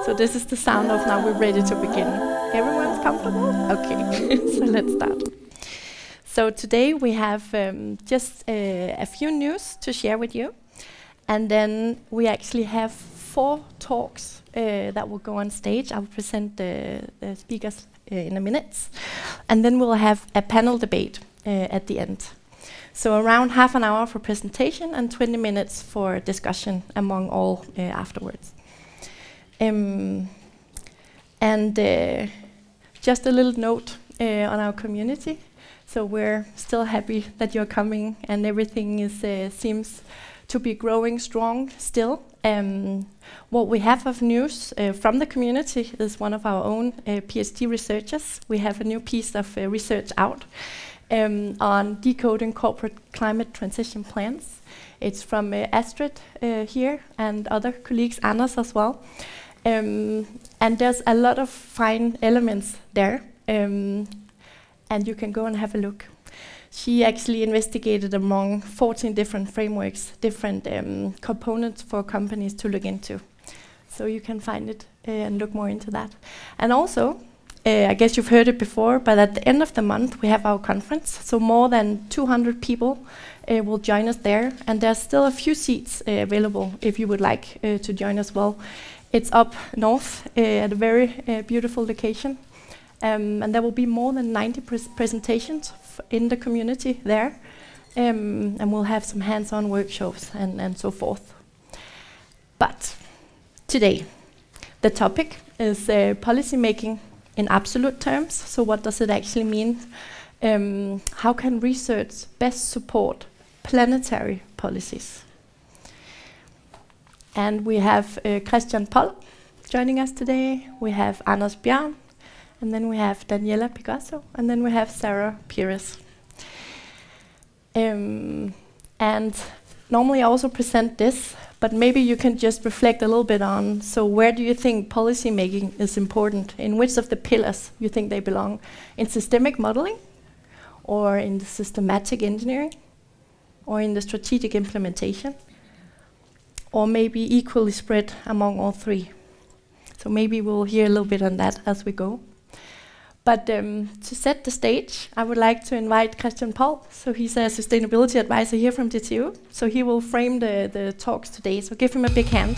So this is the sound of now we're ready to begin. Everyone's comfortable? Okay, so let's start. So today we have just a few news to share with you. And then we actually have 4 talks that will go on stage. I will present the speakers in a minute. And then we'll have a panel debate at the end. So around half an hour for presentation and 20 minutes for discussion among all afterwards. Just a little note on our community. So we're still happy that you're coming and everything is seems to be growing strong still. What we have of news from the community is one of our own PhD researchers. We have a new piece of research out on decoding corporate climate transition plans. It's from Astrid here and other colleagues, Anders as well. And there's a lot of fine elements there. And you can go and have a look. She actually investigated among 14 different frameworks, different components for companies to look into. So you can find it and look more into that. And also, I guess you've heard it before, but at the end of the month we have our conference. So more than 200 people will join us there. And there's still a few seats available if you would like to join as well. It's up north at a very beautiful location. And there will be more than 90 presentations in the community there. And we'll have some hands-on workshops and so forth. But today, the topic is policy making in absolute terms. So what does it actually mean? How can research best support planetary policies? And we have Christian Poll joining us today. We have Anders Bjørn. And then we have Daniela Picasso, and then we have Sarah Pires. And normally I also present this, but maybe you can just reflect a little bit on, so where do you think policy making is important? In which of the pillars you think they belong? In systemic modeling, or in the systematic engineering, or in the strategic implementation? Or maybe equally spread among all 3? So maybe we'll hear a little bit on that as we go. But to set the stage, I would like to invite Christian Poll. So he's a sustainability advisor here from DTU. So he will frame the talks today. So give him a big hand.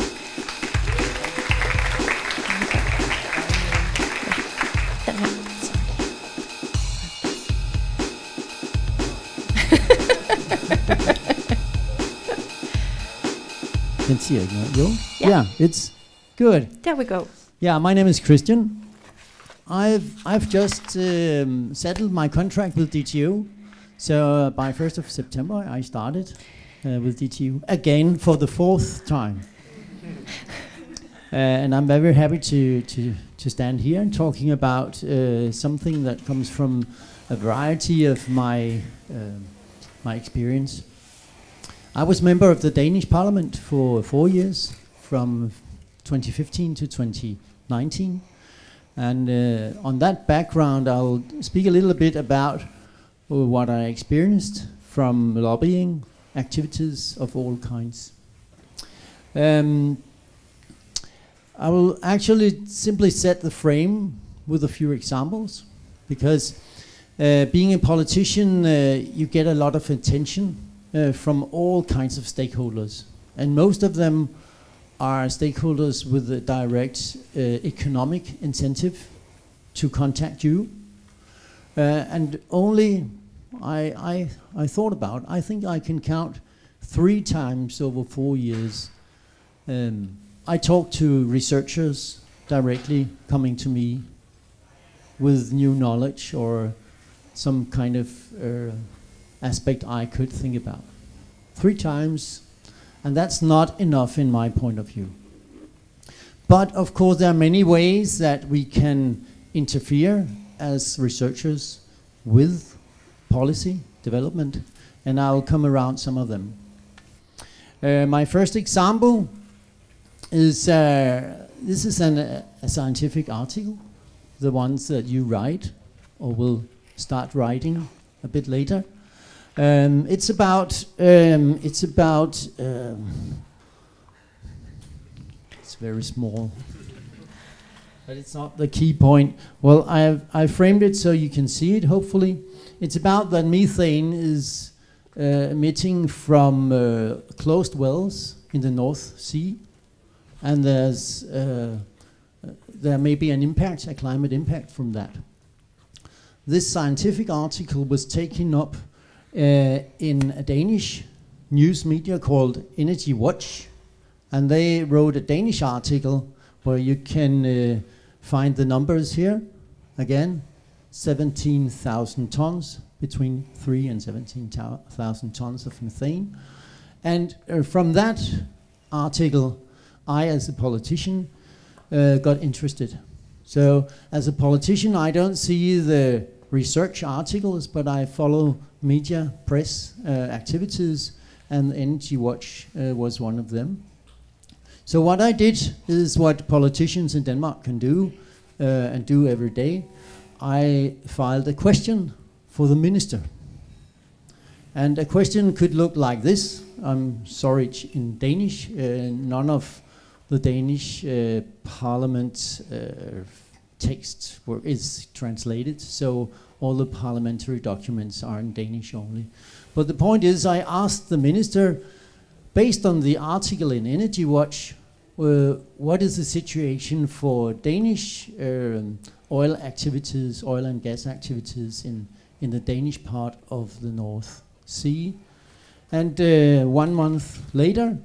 Can see it, no? Yeah, it's good. There we go. Yeah, my name is Christian. I've just settled my contract with DTU, so by 1st of September I started with DTU again for the 4th time, and I'm very happy to stand here and talking about something that comes from a variety of my experience. I was member of the Danish Parliament for 4 years, from 2015 to 2019. And on that background, I'll speak a little bit about what I experienced from lobbying activities of all kinds. I will actually simply set the frame with a few examples, because being a politician, you get a lot of attention from all kinds of stakeholders. And most of them are stakeholders with a direct economic incentive to contact you. And only I thought about, I think I can count 3 times over 4 years. I talked to researchers directly coming to me with new knowledge or some kind of aspect I could think about. 3 times. And that's not enough in my point of view. But of course there are many ways that we can interfere as researchers with policy development, and I'll come around some of them. My first example is, this is a scientific article, the ones that you write or will start writing a bit later. It's about it's very small. but it's not the key point. Well, I framed it so you can see it, hopefully. It's about that methane is emitting from closed wells in the North Sea, and there may be an impact, a climate impact from that. This scientific article was taken up in a Danish news media called Energy Watch, and they wrote a Danish article where you can find the numbers here. Again, 17,000 tons, between 3 and 17,000 tons of methane. And from that article, I, as a politician, got interested. So as a politician, I don't see the research articles, but I follow media, press activities, and Energy Watch was one of them. So what I did is what politicians in Denmark can do and do every day. I filed a question for the minister. And a question could look like this. I'm sorry, in Danish. None of the Danish parliament text is translated, so all the parliamentary documents are in Danish only. But the point is, I asked the minister, based on the article in Energy Watch, what is the situation for Danish oil activities, oil and gas activities in the Danish part of the North Sea? And 1 month later,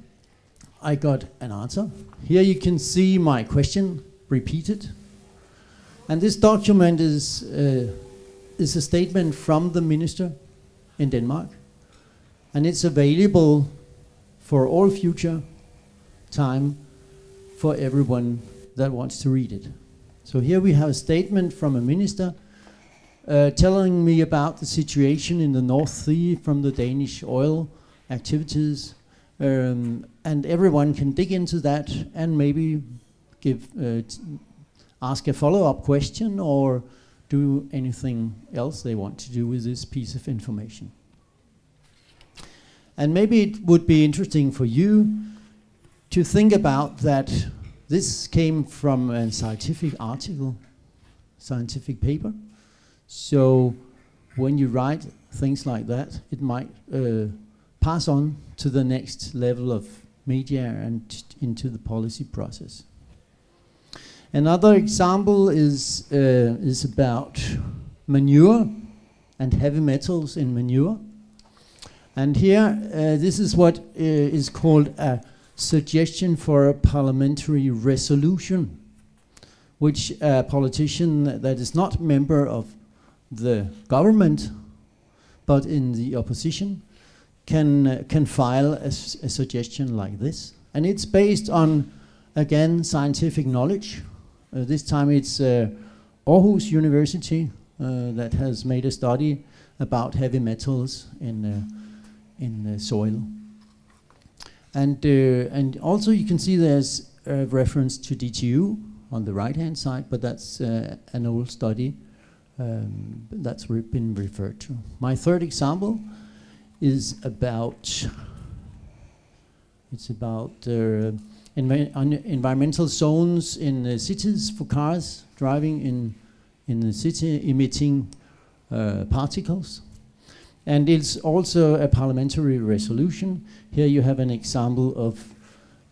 I got an answer. Here you can see my question repeated. And this document is a statement from the minister in Denmark. And it's available for all future time for everyone that wants to read it. So here we have a statement from a minister telling me about the situation in the North Sea from the Danish oil activities. And everyone can dig into that and maybe ask a follow-up question or do anything else they want to do with this piece of information. And maybe it would be interesting for you to think about that this came from a scientific article, scientific paper. So when you write things like that, it might pass on to the next level of media and into the policy process. Another example is about manure and heavy metals in manure. And here, this is what is called a suggestion for a parliamentary resolution, which a politician that is not member of the government, but in the opposition, can file a suggestion like this. And it's based on, again, scientific knowledge. This time it's Aarhus University that has made a study about heavy metals in soil. And also you can see there's a reference to DTU on the right-hand side, but that's an old study that's been referred to. My third example is about environmental zones in cities for cars driving in the city emitting particles. And it's also a parliamentary resolution. Here you have an example of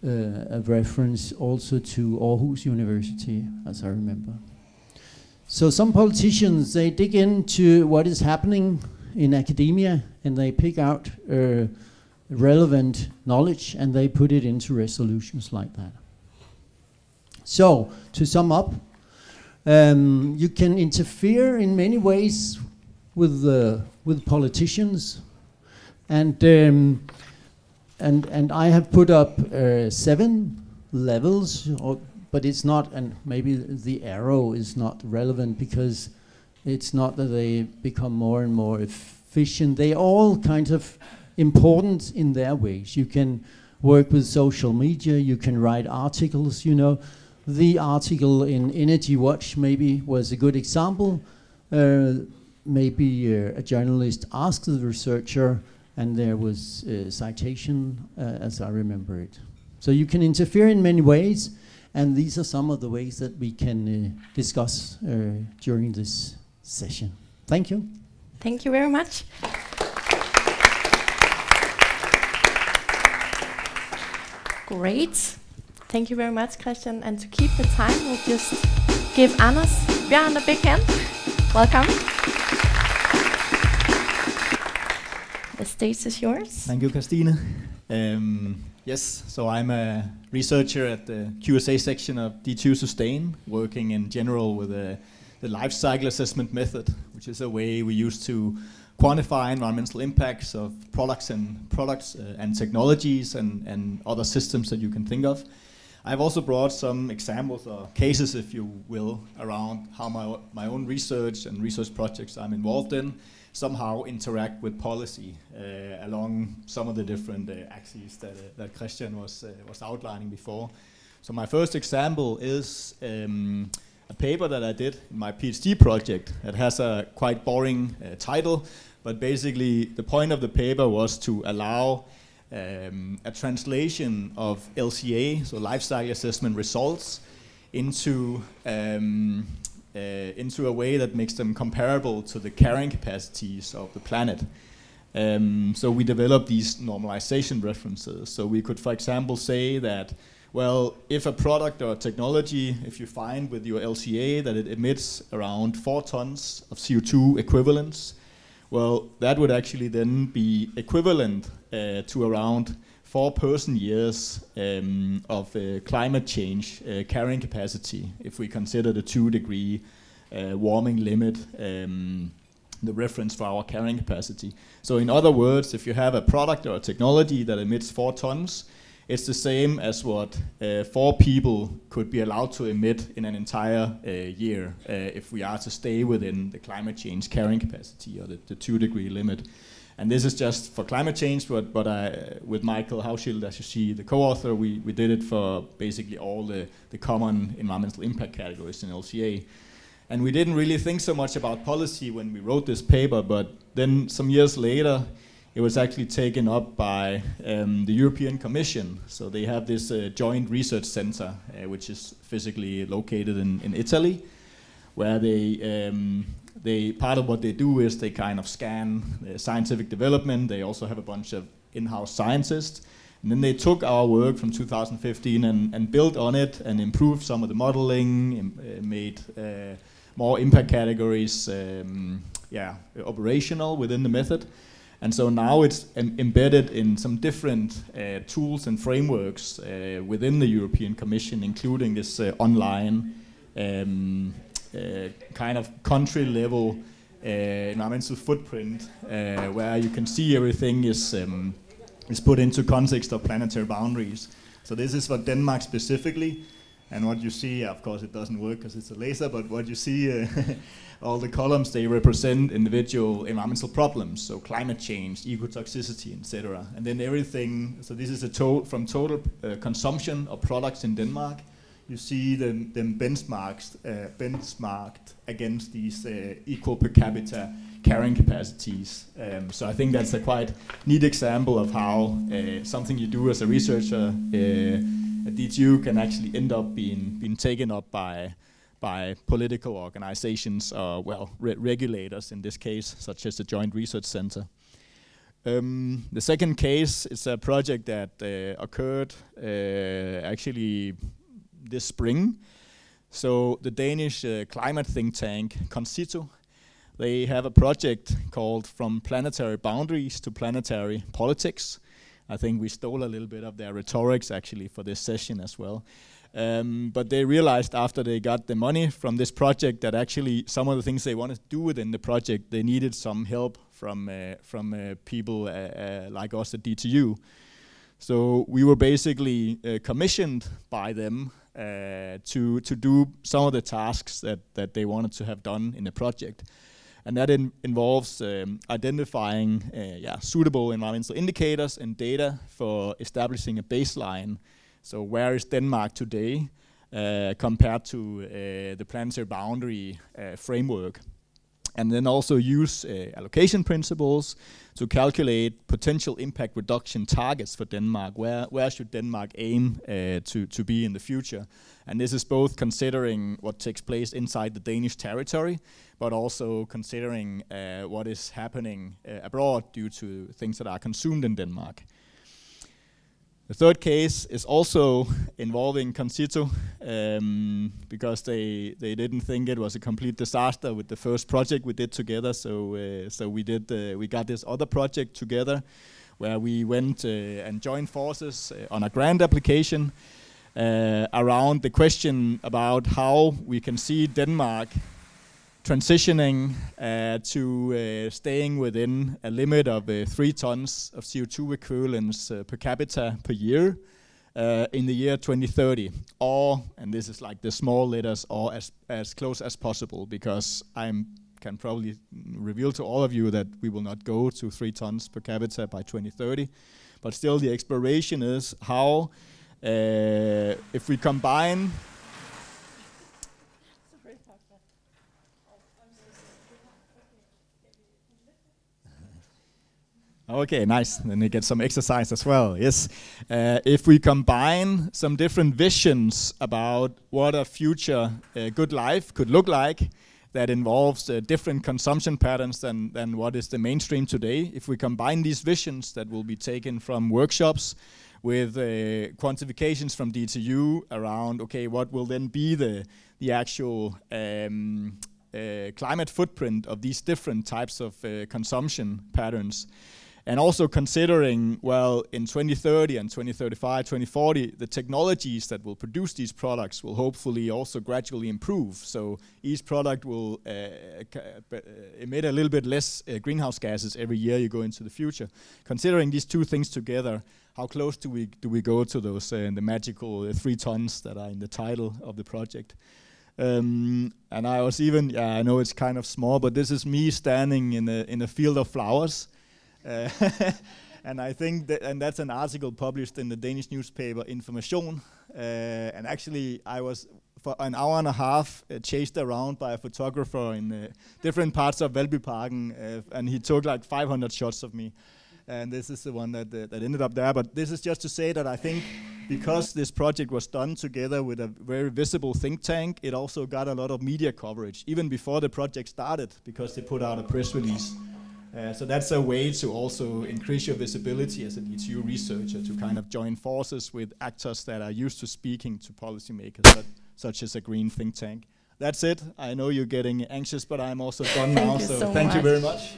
a reference also to Aarhus University, as I remember. So some politicians, they dig into what is happening in academia and they pick out relevant knowledge and they put it into resolutions like that. So, to sum up, you can interfere in many ways with politicians, and I have put up 7 levels, but it's not, and maybe the arrow is not relevant because it's not that they become more and more efficient. They all kind of important in their ways. You can work with social media, you can write articles, you know. The article in Energy Watch maybe was a good example. Maybe a journalist asked the researcher and there was a citation as I remember it. So you can interfere in many ways, And these are some of the ways that we can discuss during this session. Thank you. Thank you very much. Great. Thank you very much, Christian. And to keep the time, we'll just give Anders Bjørn a big hand. Welcome. The stage is yours. Thank you, Christine. Yes, so I'm a researcher at the QSA section of DTU Sustain, working in general with the life cycle assessment method, which is a way we use to quantify environmental impacts of products and technologies and other systems that you can think of. I've also brought some examples or cases, if you will, around how my own research and research projects I'm involved in somehow interact with policy along some of the different axes that Christian was outlining before. So my first example is a paper that I did in my PhD project. It has a quite boring title, but basically the point of the paper was to allow a translation of LCA, so life cycle assessment results, into a way that makes them comparable to the carrying capacities of the planet. So we developed these normalization references. So we could, for example, say that, well, if a product or technology, if you find with your LCA that it emits around 4 tons of CO2 equivalents, well, that would actually then be equivalent to around 4 person years of climate change carrying capacity, if we consider the 2-degree warming limit, the reference for our carrying capacity. So in other words, if you have a product or a technology that emits 4 tons, it's the same as what 4 people could be allowed to emit in an entire year if we are to stay within the climate change carrying capacity or the 2-degree limit. And this is just for climate change, but with Michael Hauschild, as you see, the co-author, we did it for basically all the common environmental impact categories in LCA. And we didn't really think so much about policy when we wrote this paper, but then some years later, it was actually taken up by the European Commission. So they have this joint research center, which is physically located in Italy, where they part of what they do is they kind of scan scientific development. They also have a bunch of in-house scientists. And then they took our work from 2015 and built on it and improved some of the modeling, made more impact categories operational within the method. And so now it's embedded in some different tools and frameworks within the European Commission, including this online kind of country level environmental footprint, where you can see everything is put into context of planetary boundaries. So this is for Denmark specifically. And what you see, of course, it doesn't work because it's a laser, but what you see, all the columns, they represent individual environmental problems, so climate change, ecotoxicity, etc. And then everything, so this is from total consumption of products in Denmark. You see them benchmarked against these equal per capita carrying capacities. So I think that's a quite neat example of how something you do as a researcher at DTU can actually end up being taken up by political organizations or, regulators in this case, such as the Joint Research Center. The second case is a project that occurred actually this spring. So the Danish climate think tank, Concito, they have a project called From Planetary Boundaries to Planetary Politics. I think we stole a little bit of their rhetorics actually for this session as well. But they realized after they got the money from this project that actually some of the things they wanted to do within the project, they needed some help from people like us at DTU. So we were basically commissioned by them to do some of the tasks that they wanted to have done in the project. And that involves identifying suitable environmental indicators and data for establishing a baseline. So where is Denmark today compared to the planetary boundary framework? and then also use allocation principles to calculate potential impact reduction targets for Denmark. Where should Denmark aim to be in the future? And this is both considering what takes place inside the Danish territory, but also considering what is happening abroad due to things that are consumed in Denmark. The third case is also involving Concito, because they didn't think it was a complete disaster with the first project we did together. So we got this other project together, where we went and joined forces on a grant application around the question about how we can see Denmark transitioning to staying within a limit of 3 tons of CO2 equivalents per capita per year in the year 2030, or, and this is like the small letters, or as close as possible, because can probably reveal to all of you that we will not go to 3 tons per capita by 2030, but still the exploration is how if we combine okay, nice. Then you get some exercise as well. Yes. If we combine some different visions about what a future good life could look like, that involves different consumption patterns than what is the mainstream today. If we combine these visions that will be taken from workshops with quantifications from DTU around, okay, what will then be the actual climate footprint of these different types of consumption patterns. And also considering, well, in 2030 and 2035, 2040, the technologies that will produce these products will hopefully also gradually improve. So each product will emit a little bit less greenhouse gases every year you go into the future. Considering these two things together, how close do we go to those the magical 3 tons that are in the title of the project? And I was even, I know it's kind of small, but this is me standing in a field of flowers. And I think and that's an article published in the Danish newspaper Information. And actually, I was for an hour and a half chased around by a photographer in different parts of Valbyparken, and he took like 500 shots of me. And this is the one that ended up there. But this is just to say that I think because this project was done together with a very visible think tank, it also got a lot of media coverage, even before the project started, because they put out a press release. So that's a way to also increase your visibility as a DTU researcher, to kind of join forces with actors that are used to speaking to policymakers, such as a green think tank. That's it. I know you're getting anxious, but I'm also done now, so thank you very much.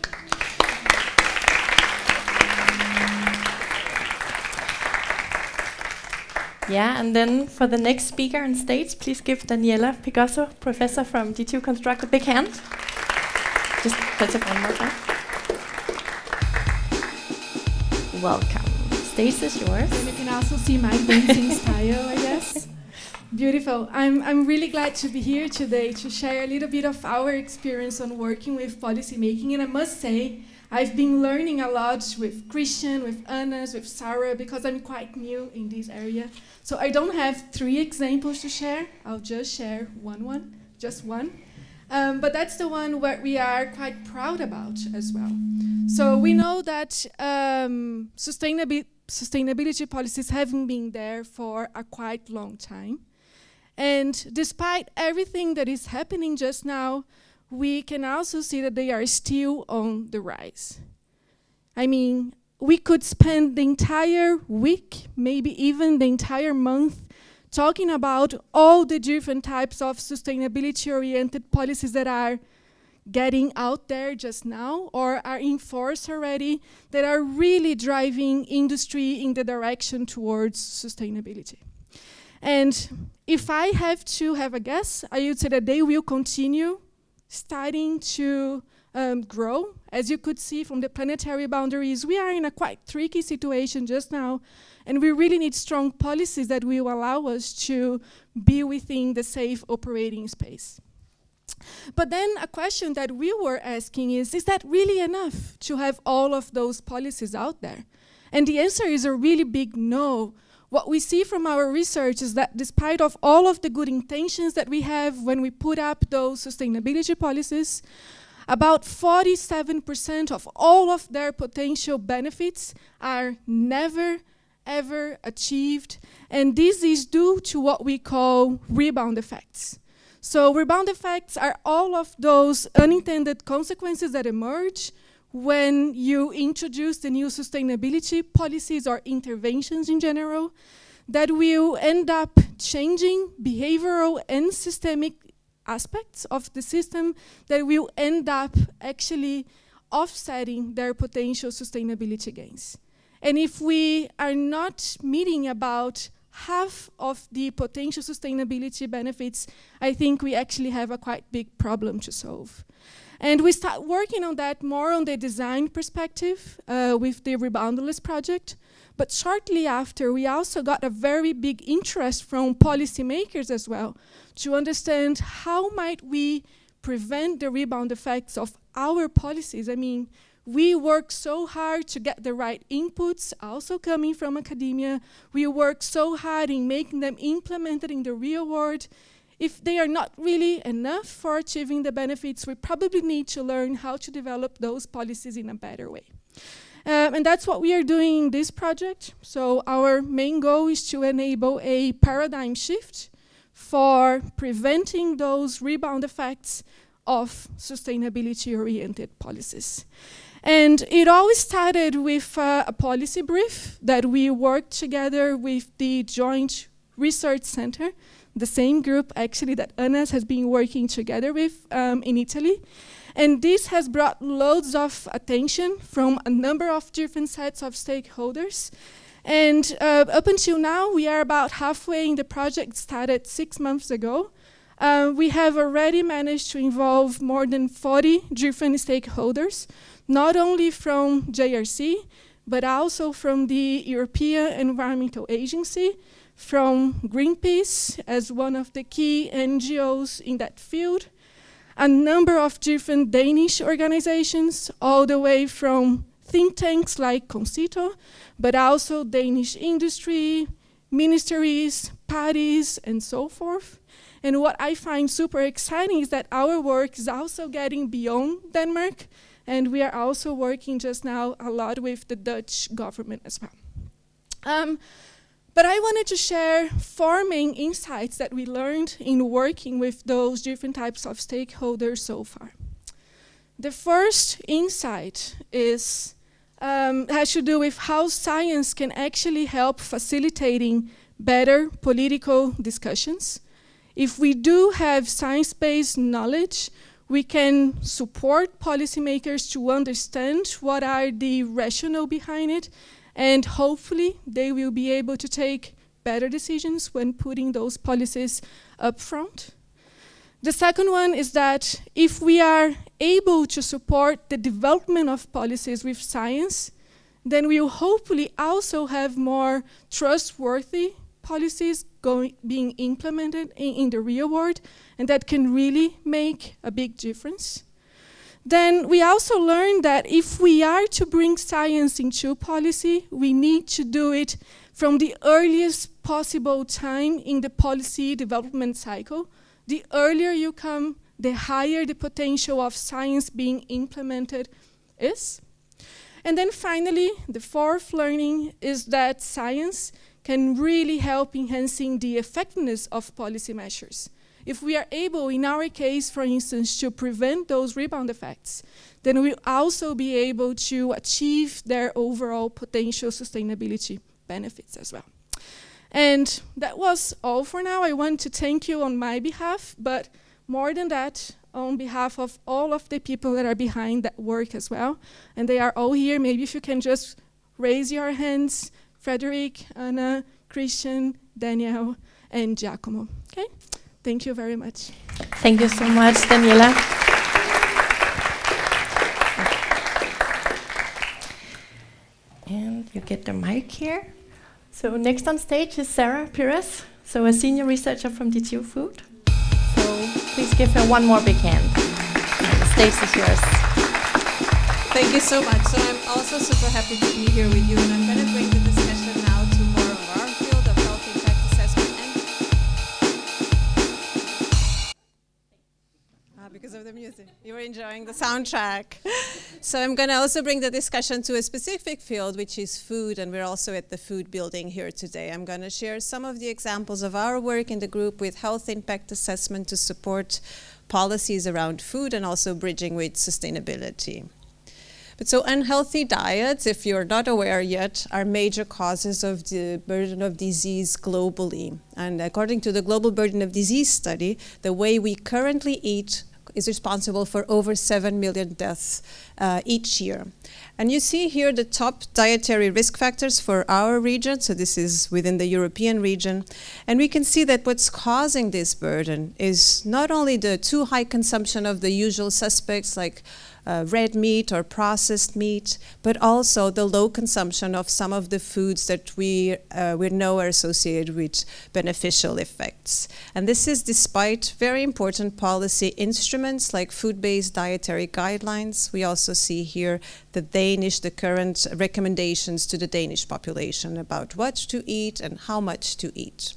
Yeah, and then for the next speaker on stage, please give Daniela Picasso, professor from DTU Construct, a big hand. Just press it one more time. Welcome. Stage is yours. And you can also see my dancing style, I guess. Beautiful. I'm really glad to be here today to share a little bit of our experience on working with policy making. And I must say, I've been learning a lot with Christian, with Anna, with Sarah, because I'm quite new in this area. So I don't have 3 examples to share. I'll just share just one. But that's the one where we are quite proud about as well. So we know that sustainability policies haven't been there for a quite long time. And despite everything that is happening just now, we can also see that they are still on the rise. I mean, we could spend the entire week, maybe even the entire month, talking about all the different types of sustainability-oriented policies that are getting out there just now or are in force already, that are really driving industry in the direction towards sustainability. And if I have to have a guess, I would say that they will continue starting to grow. As you could see from the planetary boundaries, we are in a quite tricky situation just now, and we really need strong policies that will allow us to be within the safe operating space. But then a question that we were asking is that really enough to have all of those policies out there? And the answer is a really big no. What we see from our research is that despite of all of the good intentions that we have when we put up those sustainability policies, about 47% of all of their potential benefits are never, ever achieved. And this is due to what we call rebound effects. So rebound effects are all of those unintended consequences that emerge when you introduce the new sustainability policies or interventions in general that will end up changing behavioral and systemic aspects of the system that will end up actually offsetting their potential sustainability gains. And if we are not meeting about half of the potential sustainability benefits, I think we actually have a quite big problem to solve. And we start working on that more on the design perspective with the Reboundless project. But shortly after, we also got a very big interest from policymakers as well to understand how might we prevent the rebound effects of our policies. I mean, we work so hard to get the right inputs, also coming from academia. We work so hard in making them implemented in the real world. If they are not really enough for achieving the benefits, we probably need to learn how to develop those policies in a better way. And that's what we are doing in this project. So our main goal is to enable a paradigm shift for preventing those rebound effects of sustainability-oriented policies. And it always started with a policy brief that we worked together with the Joint Research Center, the same group actually that Anas has been working together with in Italy. And this has brought loads of attention from a number of different sets of stakeholders. And up until now, we are about halfway in the project, started 6 months ago. We have already managed to involve more than 40 different stakeholders, not only from JRC, but also from the European Environmental Agency, from Greenpeace as one of the key NGOs in that field, a number of different Danish organizations, all the way from think tanks like Concito, but also Danish industry, ministries, parties, and so forth. And what I find super exciting is that our work is also getting beyond Denmark, and we are also working just now a lot with the Dutch government as well. But I wanted to share 4 main insights that we learned in working with those different types of stakeholders so far. The first insight is has to do with how science can actually help facilitating better political discussions. If we do have science-based knowledge, we can support policymakers to understand what are the rationale behind it, and hopefully they will be able to take better decisions when putting those policies up front. The second one is that if we are able to support the development of policies with science, then we will hopefully also have more trustworthy policies being implemented in the real world, and that can really make a big difference. Then we also learned that if we are to bring science into policy, we need to do it from the earliest possible time in the policy development cycle. The earlier you come, the higher the potential of science being implemented is. And then finally, the fourth learning is that science can really help enhancing the effectiveness of policy measures. If we are able, in our case, for instance, to prevent those rebound effects, then we'll also be able to achieve their overall potential sustainability benefits as well. And that was all for now. I want to thank you on my behalf, but more than that, on behalf of all of the people that are behind that work as well. And they are all here. Maybe if you can just raise your hands, Frederick, Anna, Christian, Daniel, and Giacomo. Okay? Thank you very much. Thank you so much, Daniela. And you get the mic here. So next on stage is Sarah Perez, so a senior researcher from DTU Food. So please give her one more big hand. The stage is yours. Thank you so much. So I'm also super happy to be here with you, and I'm going to bring the discussion now to more of our field of health impact assessment. And because of the music. You were enjoying the soundtrack. So I'm going to also bring the discussion to a specific field, which is food, and we're also at the food building here today. I'm going to share some of the examples of our work in the group with health impact assessment to support policies around food and also bridging with sustainability. But so unhealthy diets, if you're not aware yet, are major causes of the burden of disease globally. And according to the Global Burden of Disease study, the way we currently eat is responsible for over 7 million deaths each year. And you see here the top dietary risk factors for our region. So this is within the European region. And we can see that what's causing this burden is not only the too high consumption of the usual suspects like red meat or processed meat, but also the low consumption of some of the foods that we know are associated with beneficial effects. And this is despite very important policy instruments like food-based dietary guidelines. We also see here the current recommendations to the Danish population about what to eat and how much to eat.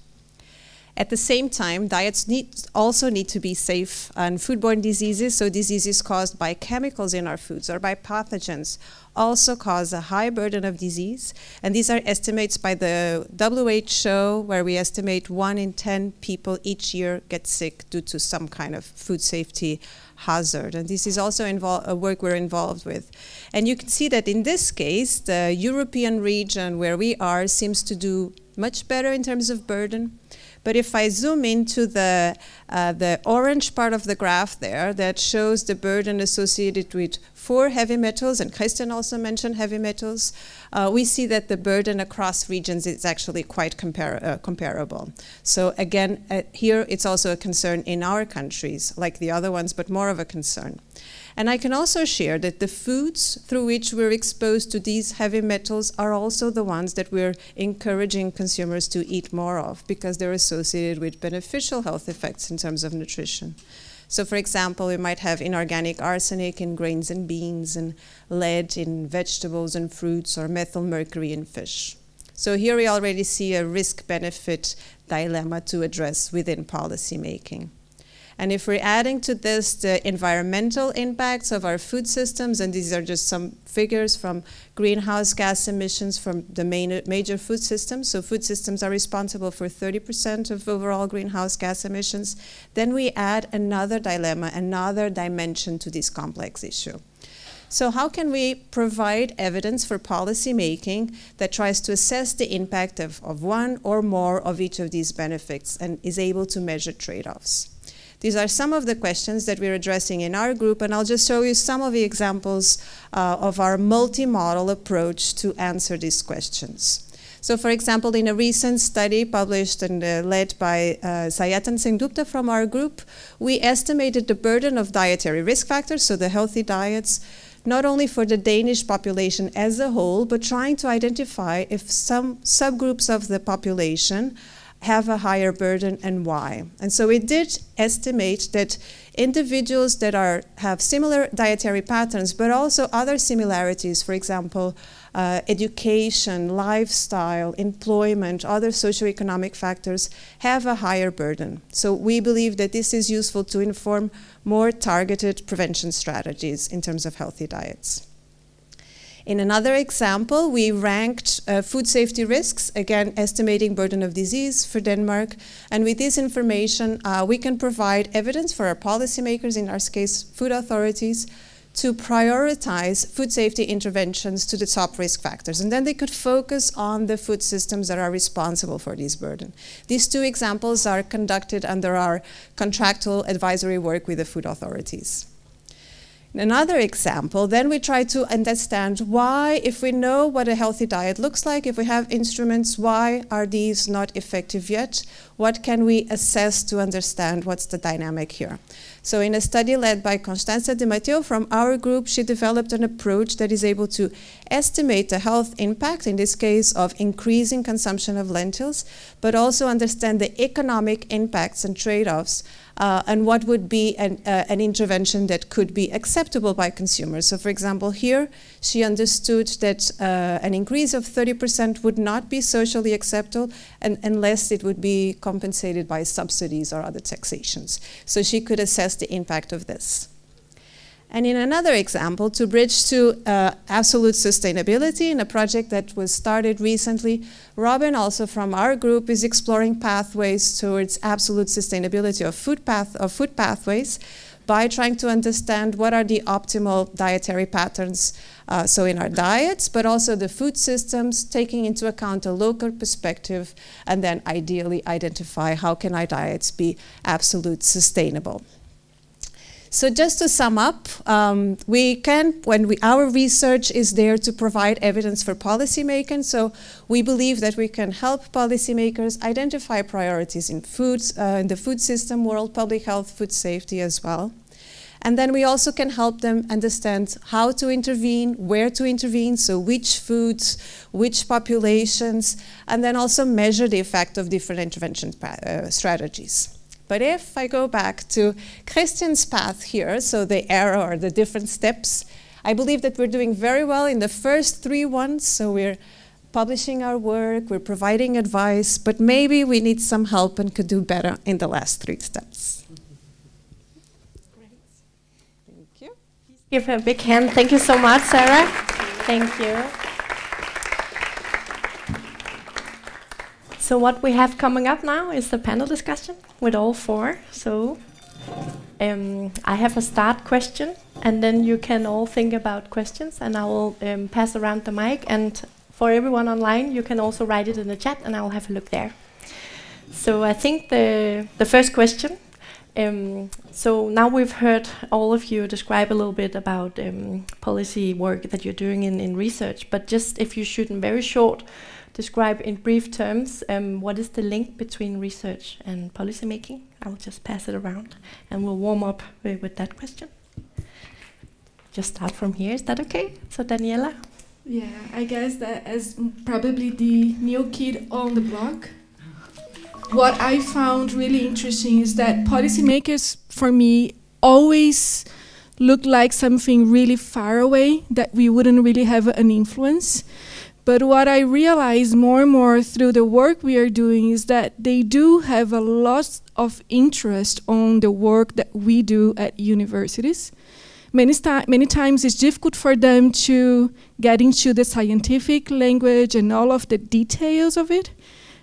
At the same time, diets also need to be safe, and foodborne diseases, so diseases caused by chemicals in our foods or by pathogens, also cause a high burden of disease. And these are estimates by the WHO, where we estimate 1 in 10 people each year get sick due to some kind of food safety hazard. And this is also a work we're involved with. And you can see that in this case, the European region where we are seems to do much better in terms of burden. But if I zoom into the orange part of the graph there, that shows the burden associated with 4 heavy metals, and Christian also mentioned heavy metals, we see that the burden across regions is actually quite comparable. So again, here it's also a concern in our countries, like the other ones, but more of a concern. And I can also share that the foods through which we're exposed to these heavy metals are also the ones that we're encouraging consumers to eat more of, because they're associated with beneficial health effects in terms of nutrition. So for example, we might have inorganic arsenic in grains and beans, and lead in vegetables and fruits, or methyl mercury in fish. So here we already see a risk-benefit dilemma to address within policy making. And if we're adding to this the environmental impacts of our food systems, and these are just some figures from greenhouse gas emissions from the major food systems, so food systems are responsible for 30% of overall greenhouse gas emissions, then we add another dilemma, another dimension to this complex issue. So how can we provide evidence for policy making that tries to assess the impact of one or more of each of these benefits and is able to measure trade-offs? These are some of the questions that we're addressing in our group, and I'll just show you some of the examples of our multi-model approach to answer these questions. So for example, in a recent study published and led by Sayatan Sengupta from our group, we estimated the burden of dietary risk factors, so the healthy diets, not only for the Danish population as a whole, but trying to identify if some subgroups of the population have a higher burden and why. And so we did estimate that individuals that have similar dietary patterns, but also other similarities, for example, education, lifestyle, employment, other socioeconomic factors, have a higher burden. So we believe that this is useful to inform more targeted prevention strategies in terms of healthy diets. In another example, we ranked food safety risks, again estimating burden of disease for Denmark. And with this information, we can provide evidence for our policymakers, in our case, food authorities, to prioritize food safety interventions to the top risk factors. And then they could focus on the food systems that are responsible for this burden. These 2 examples are conducted under our contractual advisory work with the food authorities. Another example, then we try to understand why, if we know what a healthy diet looks like, if we have instruments, why are these not effective yet? What can we assess to understand what's the dynamic here? So in a study led by Constanza Di Matteo from our group, she developed an approach that is able to estimate the health impact, in this case of increasing consumption of lentils, but also understand the economic impacts and trade-offs and what would be an intervention that could be acceptable by consumers. So for example, here she understood that an increase of 30% would not be socially acceptable unless it would be compensated by subsidies or other taxations. So she could assess the impact of this. And in another example, to bridge to absolute sustainability in a project that was started recently, Robin, also from our group, is exploring pathways towards absolute sustainability of food pathways by trying to understand what are the optimal dietary patterns, so in our diets, but also the food systems, taking into account a local perspective, and then ideally identify how can our diets be absolute sustainable. So just to sum up, our research is there to provide evidence for policymaking. So we believe that we can help policymakers identify priorities in foods, in the food system world, public health, food safety as well. And then we also can help them understand how to intervene, where to intervene, so which foods, which populations, and then also measure the effect of different intervention strategies. But if I go back to Christian's path here, so the arrow or the different steps, I believe that we're doing very well in the first 3 ones. So we're publishing our work, we're providing advice, but maybe we need some help and could do better in the last 3 steps. Great. Thank you. Give her a big hand. Thank you so much, Sarah. Thank you. So what we have coming up now is the panel discussion with all 4. So I have a start question, and then you can all think about questions, and I will pass around the mic. And for everyone online, you can also write it in the chat, and I will have a look there. So I think the first question. So now we've heard all of you describe a little bit about policy work that you're doing in research, but just if you should, in very short, describe in brief terms what is the link between research and policy making. I will just pass it around and we'll warm up with that question. Just start from here, is that okay? So Daniela? Yeah, I guess that as probably the new kid on the block, what I found really interesting is that policymakers, for me, always look like something really far away that we wouldn't really have an influence. But what I realize more and more through the work we are doing is that they do have a lot of interest on the work that we do at universities. Many times it's difficult for them to get into the scientific language and all of the details of it.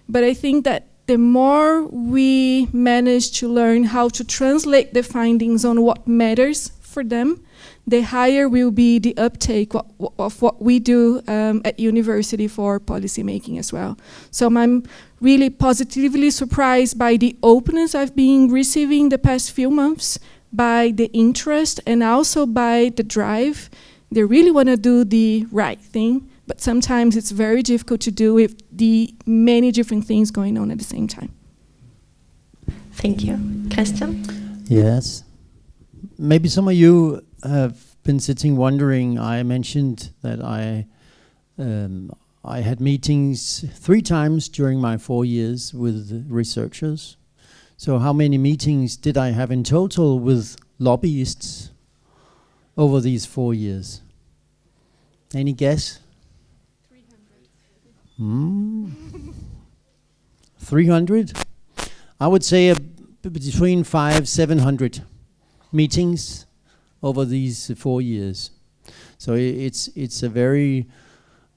But I think that the more we manage to learn how to translate the findings on what matters for them, the higher will be the uptake of what we do at university for policymaking as well. So I'm really positively surprised by the openness I've been receiving the past few months, by the interest, and also by the drive. They really want to do the right thing, but sometimes it's very difficult to do with the many different things going on at the same time. Thank you. Christian? Yes. Maybe some of you have been sitting wondering, I mentioned that I had meetings 3 times during my 4 years with researchers. So how many meetings did I have in total with lobbyists over these 4 years? Any guess? 300? I would say between 500-700 meetings over these 4 years. So it's a very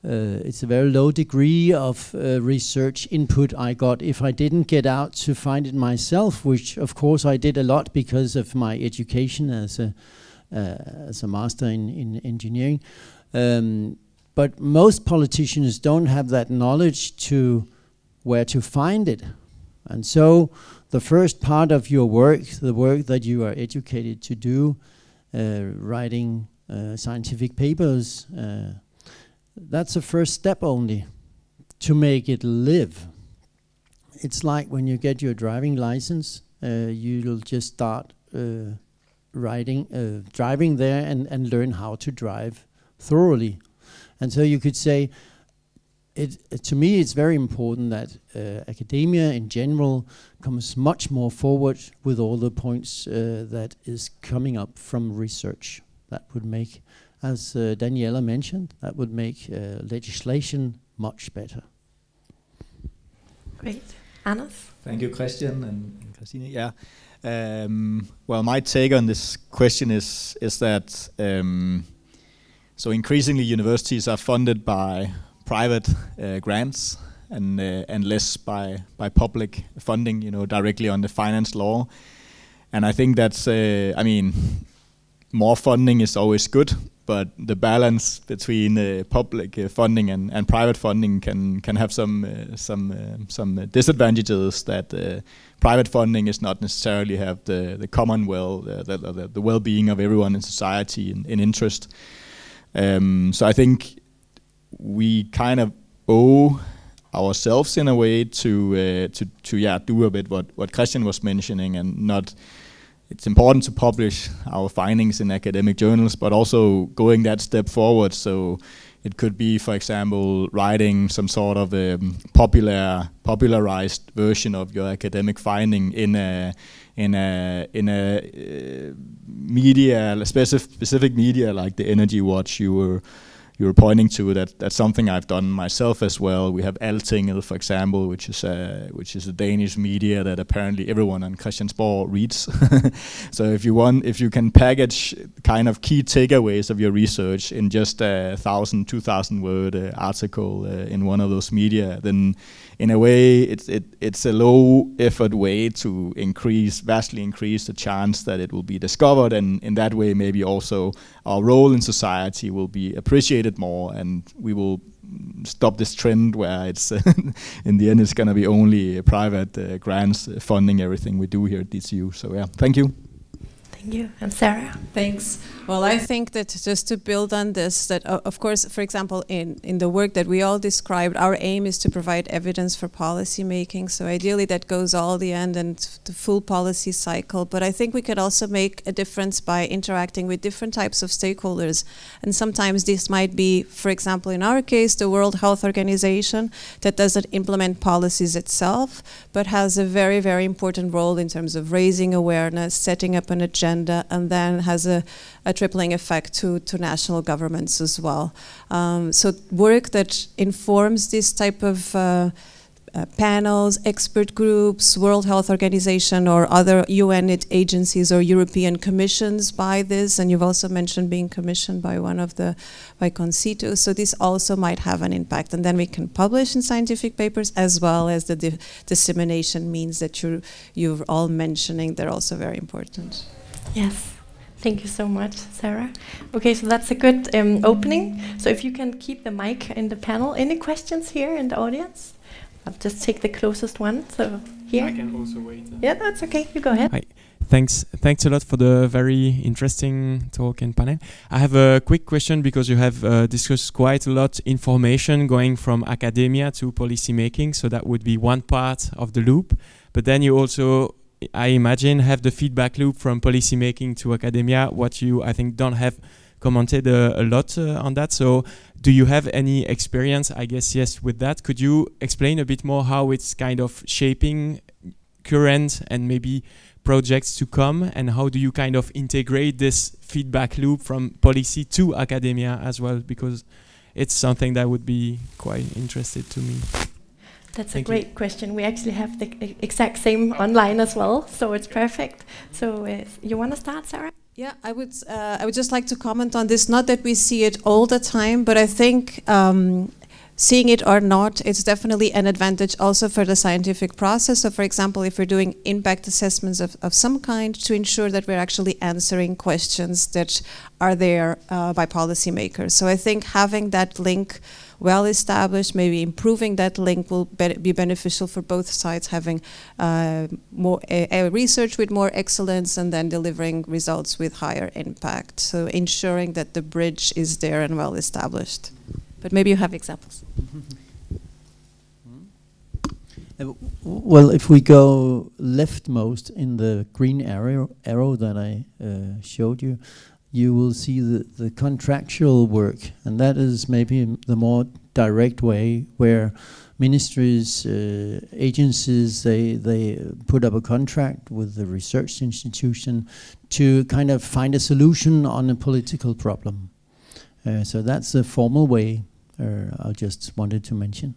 low degree of research input I got if I didn't get out to find it myself, which of course I did a lot because of my education as a master in engineering. But most politicians don't have that knowledge to where to find it. And so the first part of your work, the work that you are educated to do, writing scientific papers, that's the first step only to make it live. It's like when you get your driving license, you'll just start driving there and learn how to drive thoroughly. And so you could say, to me it's very important that academia in general comes much more forward with all the points that is coming up from research. That would make, as Daniela mentioned, that would make legislation much better. Great. Anders? Thank you, Christian and Christine. Yeah. Well, my take on this question is that so increasingly universities are funded by private grants and less by public funding, directly on the finance law. And I think that's, I mean, more funding is always good, but the balance between public funding and private funding can have some disadvantages that private funding is not necessarily have the common the well-being of everyone in society in interest. So I think we kind of owe ourselves in a way to do a bit what Christian was mentioning, and not. It's important to publish our findings in academic journals, but also going that step forward. So it could be, for example, writing some sort of popularized version of your academic finding in a media, specific media like the Energy Watch you were pointing to. That's something I've done myself as well. We have Altinget, for example, which is a Danish media that apparently everyone on Christiansborg reads. So if you can package kind of key takeaways of your research in just 1,000, 2,000 word article in one of those media, then in a way it's a low effort way to vastly increase the chance that it will be discovered, and in that way maybe also our role in society will be appreciated more, and we will stop this trend where it's in the end it's going to be only private grants funding everything we do here at DTU. So yeah, thank you. Thank you. And Sarah? Thanks. Well, I think that just to build on this, that of course, for example, in the work that we all described, our aim is to provide evidence for policy making. So ideally that goes all the end and the full policy cycle. But I think we could also make a difference by interacting with different types of stakeholders. And sometimes this might be, for example, in our case, the World Health Organization that doesn't implement policies itself, but has a very, very important role in terms of raising awareness, setting up an agenda, and then has a tripling effect to national governments as well. So work that informs this type of panels, expert groups, World Health Organization or other UN agencies or European commissions by this, and you've also mentioned being commissioned by by Concito, so this also might have an impact, and then we can publish in scientific papers as well as the dissemination means that you're all mentioning. They're also very important. Yes. Thank you so much, Sarah. Okay, so that's a good opening. So if you can keep the mic in the panel. Any questions here in the audience? I'll just take the closest one. So here. I can also wait. Yeah, that's okay. You go ahead. Hi. Thanks a lot for the very interesting talk and panel. I have a quick question because you have discussed quite a lot information going from academia to policy making. So that would be one part of the loop. But then you also, I imagine, have the feedback loop from policy making to academia, what you, I think, don't have commented a lot on that. So do you have any experience, I guess, yes, with that? Could you explain a bit more how it's kind of shaping current and maybe projects to come, and how do you kind of integrate this feedback loop from policy to academia as well? Because it's something that would be quite interesting to me. That's a great question. We actually have the exact same online as well, so it's perfect. So you want to start, Sarah? Yeah, I would just like to comment on this. Not that we see it all the time, but I think seeing it or not, it's definitely an advantage also for the scientific process. So for example, if we're doing impact assessments of some kind, to ensure that we're actually answering questions that are there by policymakers. So I think having that link well established, maybe improving that link will be beneficial for both sides, having more research with more excellence and then delivering results with higher impact. So ensuring that the bridge is there and well established. But maybe you have examples. Well, if we go leftmost in the green arrow that I showed you, you will see the contractual work, and that is maybe the more direct way where ministries, agencies, they put up a contract with the research institution to kind of find a solution on a political problem. So that's a formal way I just wanted to mention.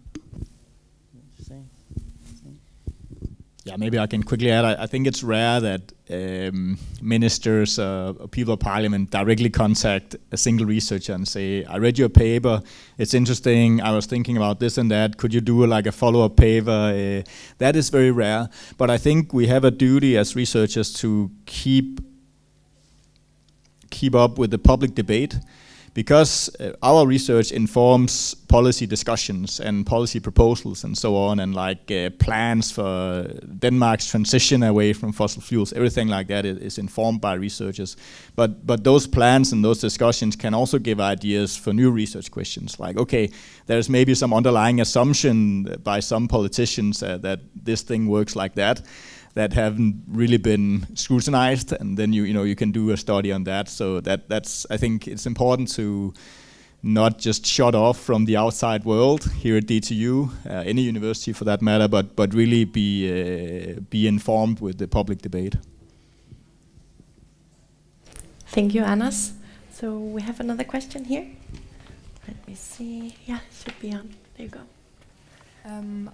Yeah, maybe I can quickly add. I think it's rare that ministers or people of parliament directly contact a single researcher and say, I read your paper, it's interesting, I was thinking about this and that, could you do like a follow-up paper? That is very rare, but I think we have a duty as researchers to keep up with the public debate, because our research informs policy discussions and policy proposals and so on, and like plans for Denmark's transition away from fossil fuels, everything like that is informed by researchers. But those plans and those discussions can also give ideas for new research questions. Like, okay, there's maybe some underlying assumption by some politicians that this thing works like that haven't really been scrutinized, and then you can do a study on that. So that's I think it's important to not just shut off from the outside world here at DTU, any university for that matter, but really be informed with the public debate. Thank you, Anders. So we have another question here. Let me see. Yeah, it should be on. There you go.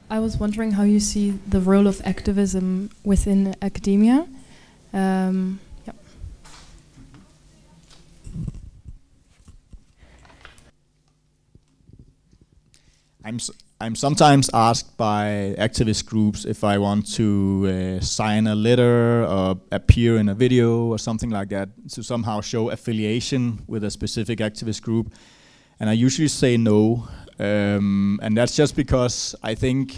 I was wondering how you see the role of activism within academia. Yeah. I'm sometimes asked by activist groups if I want to sign a letter or appear in a video or something like that, to somehow show affiliation with a specific activist group, and I usually say no. And that's just because I think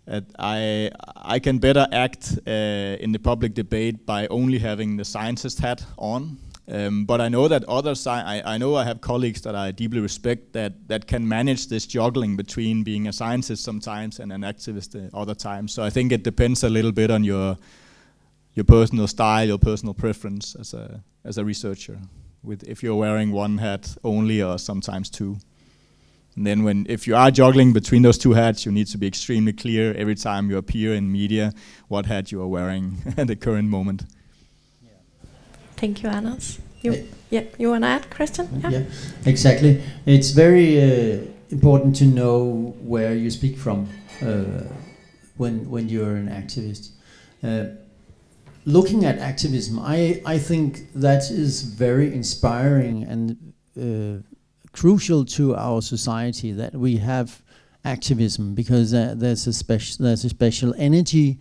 that I can better act in the public debate by only having the scientist hat on. But I know that I know I have colleagues that I deeply respect that can manage this juggling between being a scientist sometimes and an activist other times. So I think it depends a little bit on your personal style, your personal preference as a researcher, if you're wearing one hat only or sometimes two. And then if you are juggling between those two hats, you need to be extremely clear every time you appear in media what hat you are wearing at the current moment. Yeah. Thank you, Anders. You want to add, Christian? Yeah, exactly. It's very important to know where you speak from when you're an activist. Looking at activism, I think that is very inspiring and crucial to our society, that we have activism, because there's a special energy,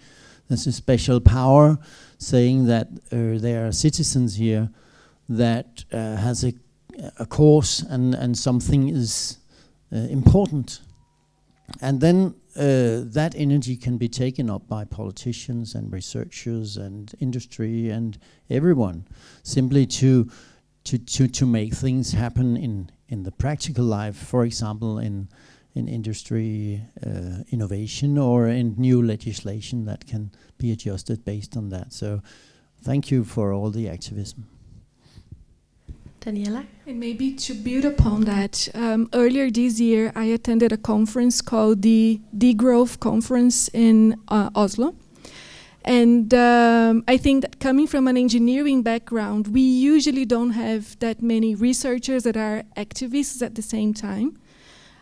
there's a special power, saying that there are citizens here that has a cause and something is important, and then that energy can be taken up by politicians and researchers and industry and everyone, simply to make things happen in the practical life, for example in industry innovation or in new legislation that can be adjusted based on that. So thank you for all the activism. Daniela? And maybe to build upon that, earlier this year I attended a conference called the Degrowth Conference in Oslo. And I think that coming from an engineering background, we usually don't have that many researchers that are activists at the same time.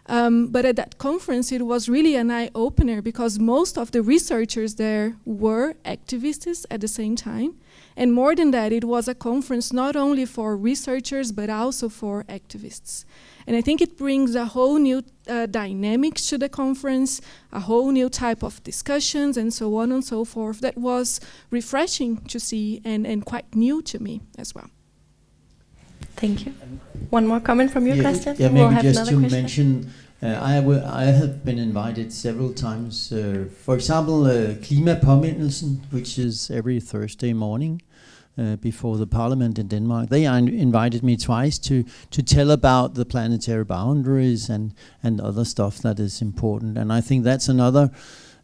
But at that conference, it was really an eye-opener, because most of the researchers there were activists at the same time. And more than that, it was a conference not only for researchers, but also for activists. And I think it brings a whole new dynamics to the conference, a whole new type of discussions, and so on and so forth. That was refreshing to see and quite new to me as well. Thank you. One more comment from you, Christian? Yeah, maybe just to mention, I have been invited several times, for example, Klimapåmindelsen, which is every Thursday morning before the parliament in Denmark. They invited me twice to tell about the planetary boundaries and other stuff that is important. And I think that's another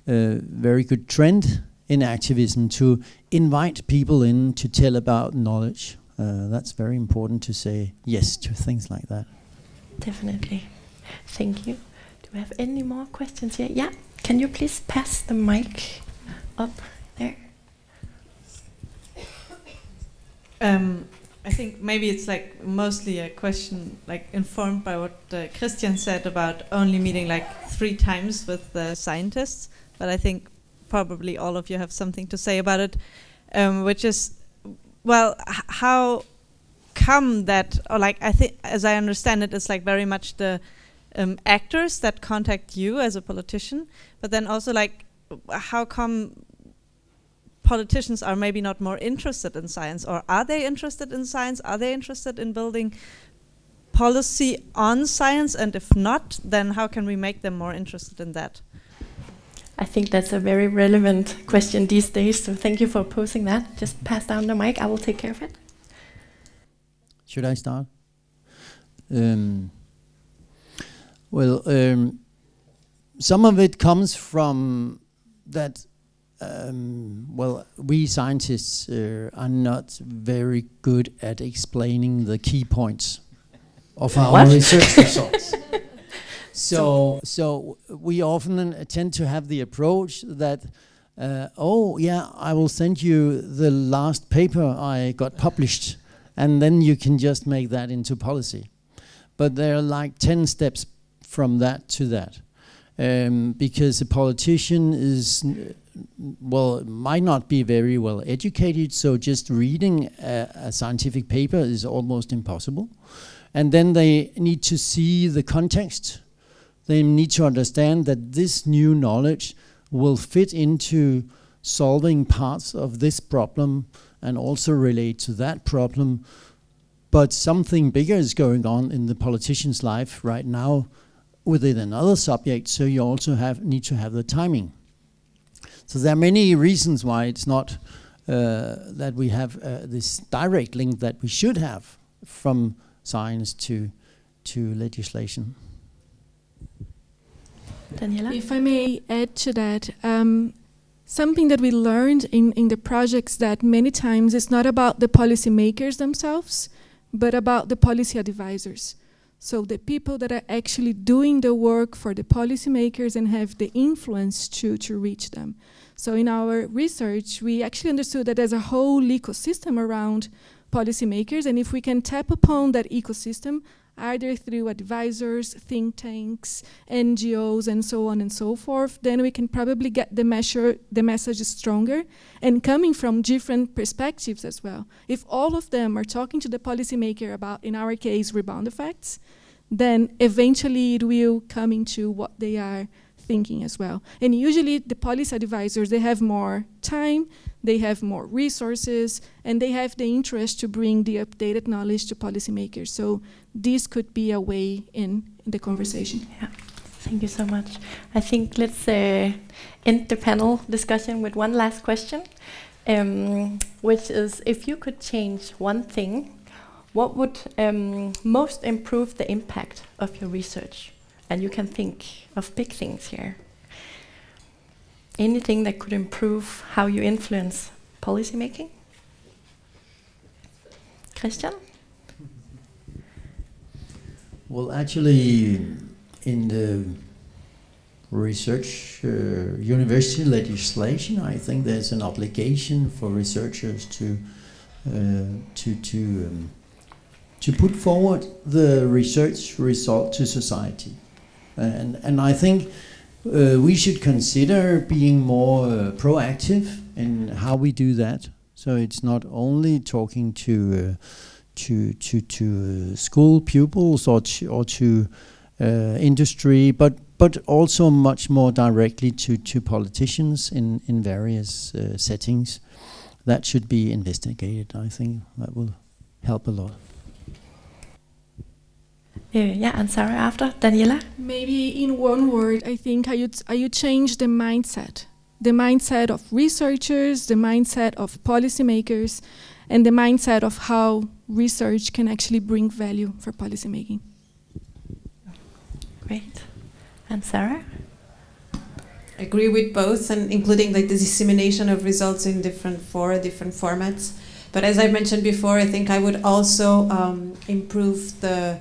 very good trend in activism, to invite people in to tell about knowledge. That's very important, to say yes to things like that. Definitely. Thank you. Do we have any more questions here? Yeah. Can you please pass the mic up there? I think maybe it's like mostly a question like informed by what Christian said about only meeting like 3 times with the scientists. But I think probably all of you have something to say about it, which is, well, how come that, or like, I think, as I understand it, it's like very much the actors that contact you as a politician, but then also like, how come politicians are maybe not more interested in science, or are they interested in science? Are they interested in building policy on science? And if not, then how can we make them more interested in that? I think that's a very relevant question these days, so thank you for posing that. Just pass down the mic, I will take care of it. Should I start? Some of it comes from that, we scientists are not very good at explaining the key points of our research results. So we often tend to have the approach that, oh yeah, I will send you the last paper I got published, and then you can just make that into policy. But there are like 10 steps from that to that. Because a politician is, might not be very well educated, so just reading a scientific paper is almost impossible. And then they need to see the context. They need to understand that this new knowledge will fit into solving parts of this problem and also relate to that problem. But something bigger is going on in the politician's life right now within another subject, so you also need to have the timing. So there are many reasons why it's not that we have this direct link that we should have from science to legislation. Daniela? If I may add to that, something that we learned in the projects that many times it's not about the policymakers themselves, but about the policy advisors. So the people that are actually doing the work for the policymakers and have the influence to reach them. So in our research, we actually understood that there's a whole ecosystem around policymakers, and if we can tap upon that ecosystem, either through advisors, think tanks, NGOs, and so on and so forth, then we can probably get the message stronger and coming from different perspectives as well. If all of them are talking to the policymaker about, in our case, rebound effects, then eventually it will come into what they are thinking as well. And usually the policy advisors, they have more time, they have more resources, and they have the interest to bring the updated knowledge to policymakers. So this could be a way in the conversation. Yeah, thank you so much. I think let's end the panel discussion with one last question, which is, if you could change one thing, what would most improve the impact of your research? And you can think of big things here. Anything that could improve how you influence policy making? Christian? Well, actually, in the research university legislation, I think there's an obligation for researchers to put forward the research result to society. And I think we should consider being more proactive in how we do that. So it's not only talking to school pupils or to industry, but also much more directly to politicians in various settings. That should be investigated. I think that will help a lot. Yeah, and Sarah after. Daniela? Maybe in one word, I think I would change the mindset. The mindset of researchers, the mindset of policymakers, and the mindset of how research can actually bring value for policymaking. Great. And Sarah? I agree with both, and including like the dissemination of results in different formats. But as I mentioned before, I think I would also improve the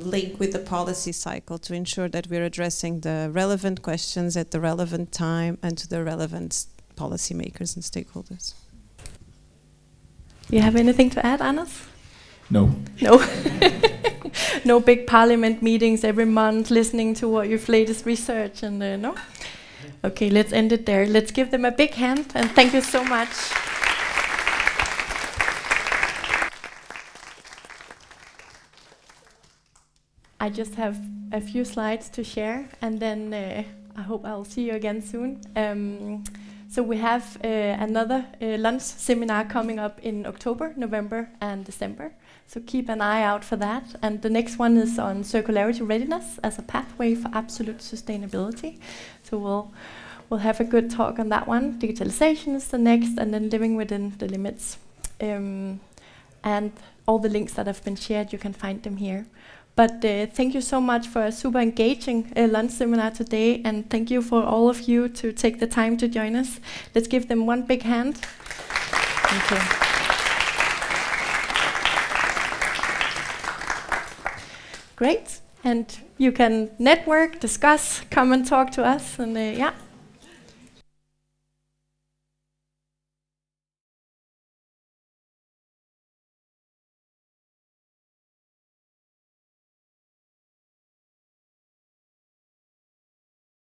link with the policy cycle to ensure that we're addressing the relevant questions at the relevant time and to the relevant policymakers and stakeholders. You have anything to add, Anders? No. No. No big parliament meetings every month listening to what your latest research and no? Okay, let's end it there. Let's give them a big hand, and thank you so much. I just have a few slides to share, and then I hope I'll see you again soon. So we have another lunch seminar coming up in October, November, and December. So keep an eye out for that. And the next one is on circularity readiness as a pathway for absolute sustainability. So we'll have a good talk on that one. Digitalization is the next, and then living within the limits. And all the links that have been shared, you can find them here. But thank you so much for a super engaging lunch seminar today, and thank you for all of you to take the time to join us. Let's give them one big hand. Thank you. Great, and you can network, discuss, come and talk to us, and yeah.